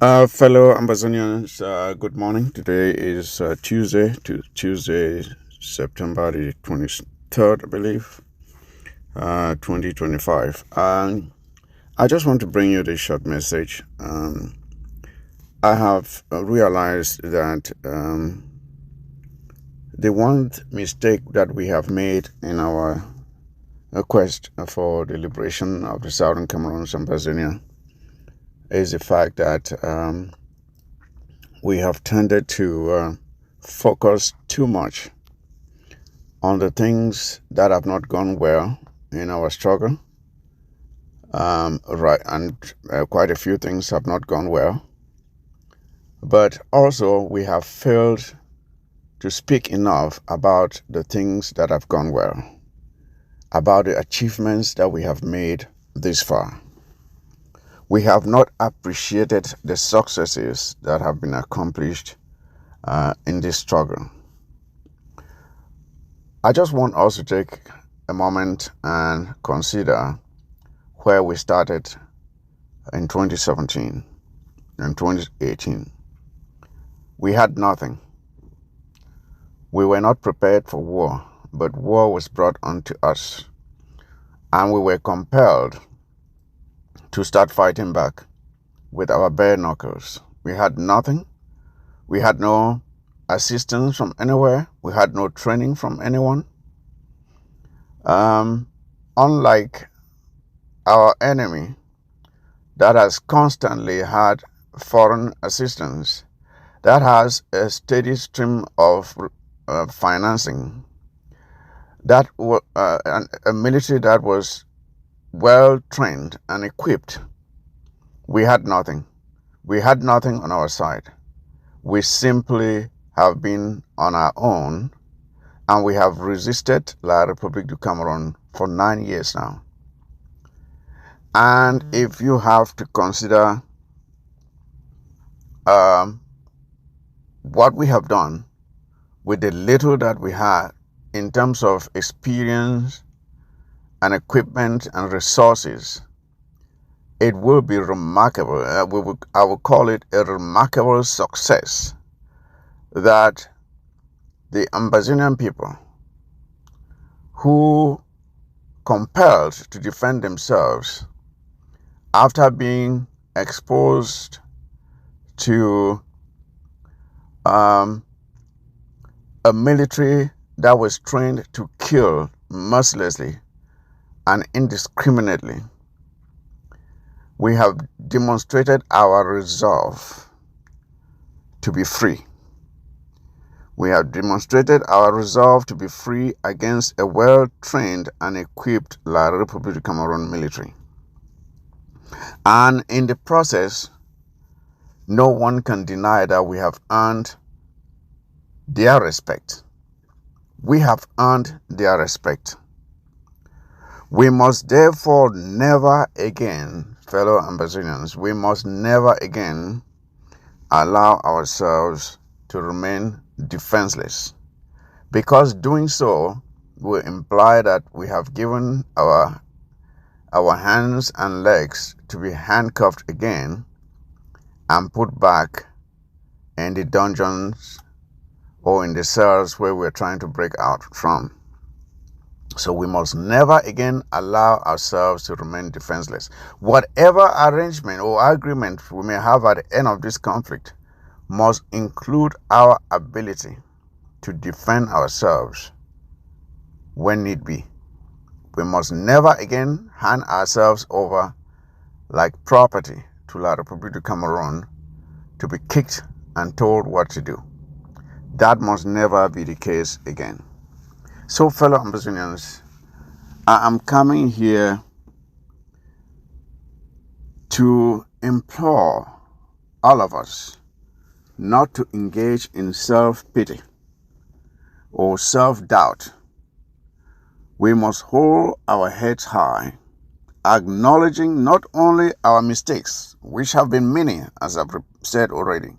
Fellow Ambazonians, good morning. Today is Tuesday, September the 23rd, I believe, 2025. I just want to bring you this short message. I have realized that the one mistake that we have made in our quest for the liberation of the Southern Cameroons, Ambazonia, is the fact that we have tended to focus too much on the things that have not gone well in our struggle. Right, and quite a few things have not gone well. But also, we have failed to speak enough about the things that have gone well, about the achievements that we have made this far. We have not appreciated the successes that have been accomplished in this struggle. I just want us to take a moment and consider where we started in 2017 and 2018. We had nothing. We were not prepared for war, but war was brought onto us, and we were compelled to start fighting back with our bare knuckles. We had nothing. We had no assistance from anywhere. We had no training from anyone. Unlike our enemy that has constantly had foreign assistance, that has a steady stream of financing, that a military that was well trained and equipped, we had nothing. We had nothing on our side. We simply have been on our own, and we have resisted La République du Cameroun for 9 years now. And if you have to consider what we have done with the little that we had in terms of experience and equipment and resources, it will be remarkable. I will call it a remarkable success that the Ambazonian people, who compelled to defend themselves after being exposed to a military that was trained to kill mercilessly and indiscriminately, we have demonstrated our resolve to be free. We have demonstrated our resolve to be free against a well-trained and equipped La République du Cameroun military. And in the process, no one can deny that we have earned their respect. We have earned their respect. We must therefore never again, fellow Ambazonians, we must never again allow ourselves to remain defenseless, because doing so will imply that we have given our hands and legs to be handcuffed again and put back in the dungeons or in the cells where we're trying to break out from. So we must never again allow ourselves to remain defenseless. Whatever arrangement or agreement we may have at the end of this conflict must include our ability to defend ourselves when need be. We must never again hand ourselves over like property to La République du Cameroun to be kicked and told what to do. That must never be the case again. So, fellow Ambazonians, I am coming here to implore all of us not to engage in self-pity or self-doubt. We must hold our heads high, acknowledging not only our mistakes, which have been many, as I've said already.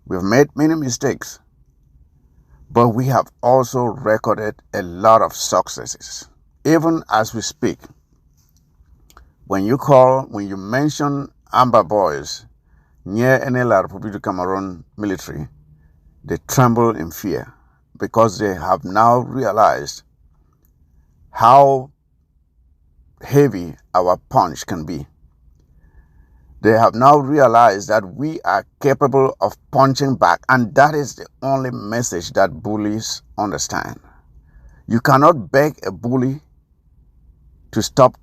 We've made many mistakes, but we have also recorded a lot of successes. Even as we speak, when you mention Amber Boys, near any La Republic du Cameroon military, they tremble in fear because they have now realized how heavy our punch can be. They have now realized that we are capable of punching back, and that is the only message that bullies understand. You cannot beg a bully to stop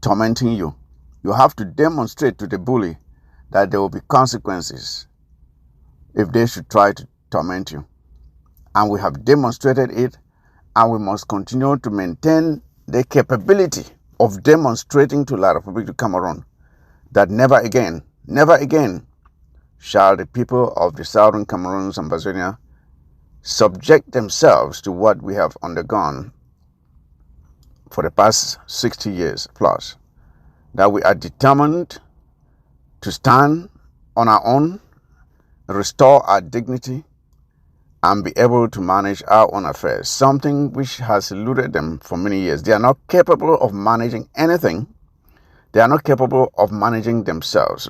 tormenting you. You have to demonstrate to the bully that there will be consequences if they should try to torment you. And we have demonstrated it, and we must continue to maintain the capability of demonstrating to La Republic du Cameroon that never again shall the people of the southern Cameroons and Ambazonia subject themselves to what we have undergone for the past 60 years plus. That we are determined to stand on our own, restore our dignity, and be able to manage our own affairs, something which has eluded them for many years. They are not capable of managing anything. They are not capable of managing themselves.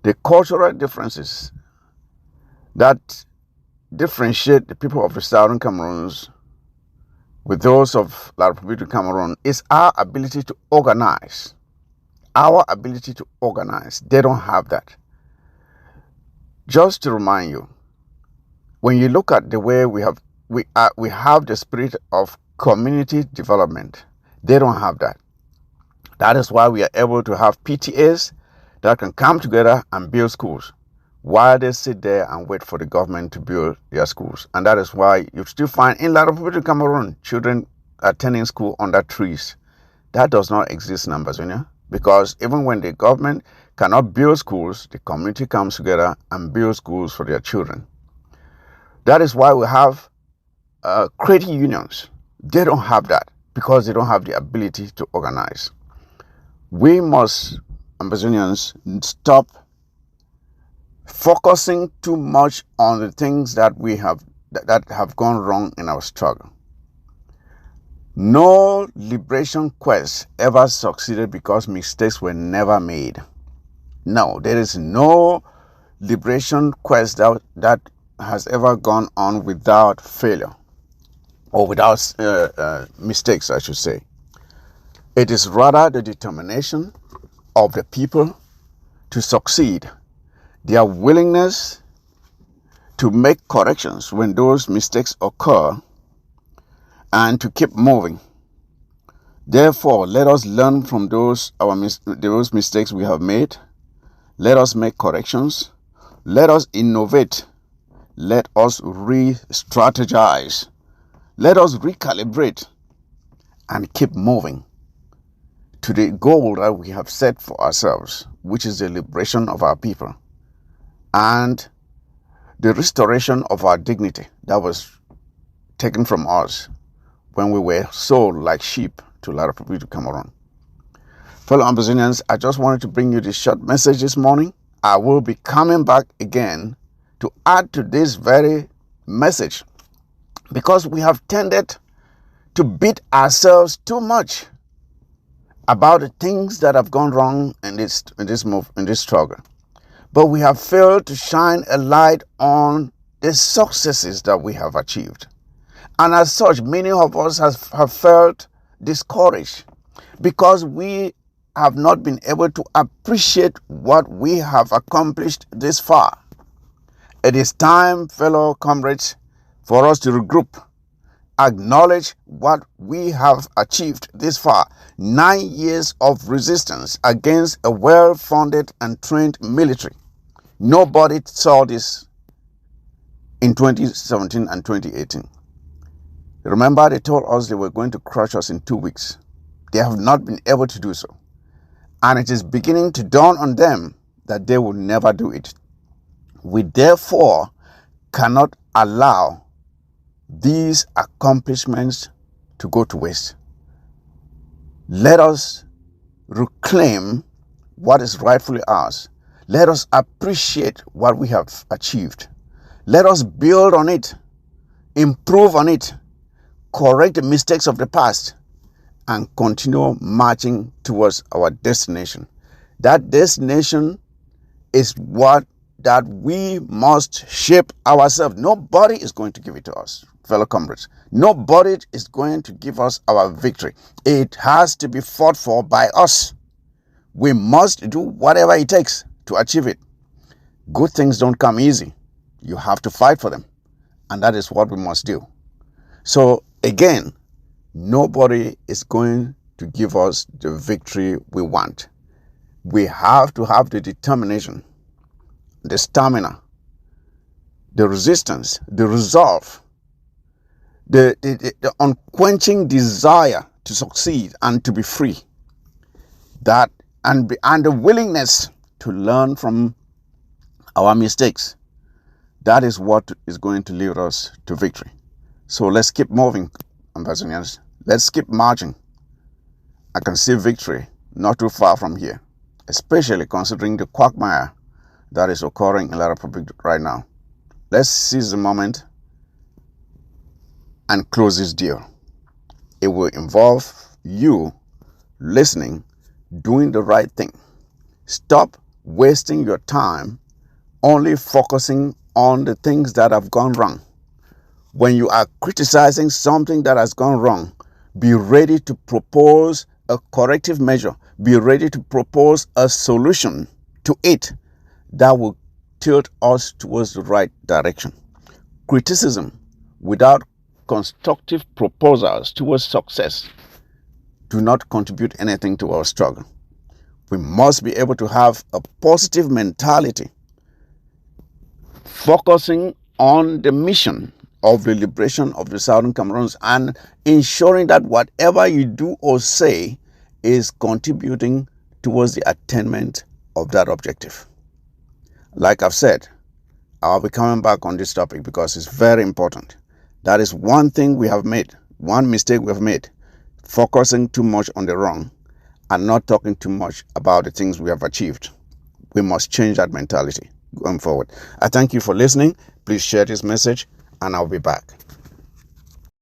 The cultural differences that differentiate the people of the southern Cameroons with those of La Republic du Cameroon is our ability to organize. Our ability to organize. They don't have that. Just to remind you, when you look at the way we have the spirit of community development, they don't have that. That is why we are able to have PTAs that can come together and build schools while they sit there and wait for the government to build their schools. And that is why you still find in La Republic du Cameroon children attending school under trees. That does not exist in Ambazonia, because even when the government cannot build schools, the community comes together and builds schools for their children. That is why we have credit unions. They don't have that because they don't have the ability to organize. We must, Ambazonians, stop focusing too much on the things that have gone wrong in our struggle. No liberation quest ever succeeded because mistakes were never made. No, there is no liberation quest that has ever gone on without failure or without mistakes, I should say. It is rather the determination of the people to succeed, their willingness to make corrections when those mistakes occur, and to keep moving. Therefore, let us learn from those mistakes we have made. Let us make corrections. Let us innovate. Let us re-strategize. Let us recalibrate and keep moving to the goal that we have set for ourselves, which is the liberation of our people and the restoration of our dignity that was taken from us when we were sold like sheep to La Republic du Cameroon. Fellow Ambazonians, I just wanted to bring you this short message this morning. I will be coming back again to add to this very message, because we have tended to beat ourselves too much about the things that have gone wrong in this struggle. But we have failed to shine a light on the successes that we have achieved. And as such, many of us have felt discouraged because we have not been able to appreciate what we have accomplished this far. It is time, fellow comrades, for us to regroup, acknowledge what we have achieved this far. 9 years of resistance against a well-funded and trained military. Nobody saw this in 2017 and 2018. Remember, they told us they were going to crush us in 2 weeks. They have not been able to do so. And it is beginning to dawn on them that they will never do it. We therefore cannot allow these accomplishments to go to waste. Let us reclaim what is rightfully ours. Let us appreciate what we have achieved. Let us build on it, improve on it, correct the mistakes of the past, and continue marching towards our destination. That destination is what that we must shape ourselves. Nobody is going to give it to us, fellow comrades. Nobody is going to give us our victory. It has to be fought for by us. We must do whatever it takes to achieve it. Good things don't come easy. You have to fight for them. And that is what we must do. So again, nobody is going to give us the victory we want. We have to have the determination, the stamina, the resistance, the resolve, the unquenching desire to succeed and to be free. That and the willingness to learn from our mistakes. That is what is going to lead us to victory. So let's keep moving, Ambazonians. Let's keep marching. I can see victory not too far from here, especially considering the quagmire that is occurring in La Republic right now. Let's seize the moment and close this deal. It will involve you listening, doing the right thing. Stop wasting your time only focusing on the things that have gone wrong. When you are criticizing something that has gone wrong, be ready to propose a corrective measure. Be ready to propose a solution to it that will tilt us towards the right direction. Criticism without constructive proposals towards success do not contribute anything to our struggle. We must be able to have a positive mentality, focusing on the mission of the liberation of the Southern Cameroons and ensuring that whatever you do or say is contributing towards the attainment of that objective. Like I've said, I'll be coming back on this topic because it's very important. That is one thing we have made, one mistake we have made, focusing too much on the wrong and not talking too much about the things we have achieved. We must change that mentality going forward. I thank you for listening. Please share this message and I'll be back.